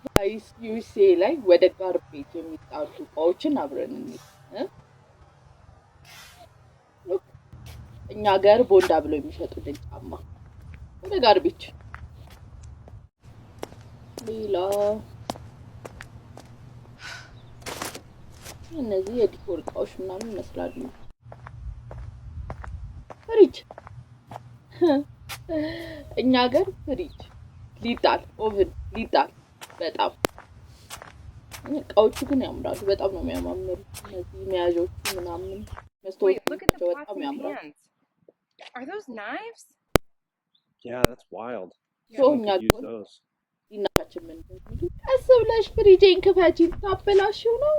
ጋይስ ዩኤስኤ ላይ ወደ ጋርቤጅ የሚጣሉ እቃዎችን አብረን እንይ። እኛ ሀገር ቦንዳ ብለው የሚሸጡልን ጫማ ወደ ጋርቤጅ። ሌላ እነዚህ የዲኮር እቃዎች ምናምን ይመስላሉ። ፍሪጅ እኛ ሀገር ፍሪጅ ሊጣል ኦቭን ሊጣል በጣም እቃዎቹ ግን ያምራሉ። በጣም ነው የሚያማምሩ። እነዚህ መያዣዎቹ ምናምን መስታወቶቹ በጣም ያምራሉ። Are those knives? Yeah, that's wild. እኛ ግን ይናካችን ምን ቀስ ብለሽ ፍሪጄን ክፈቺ ታበላሽው ነው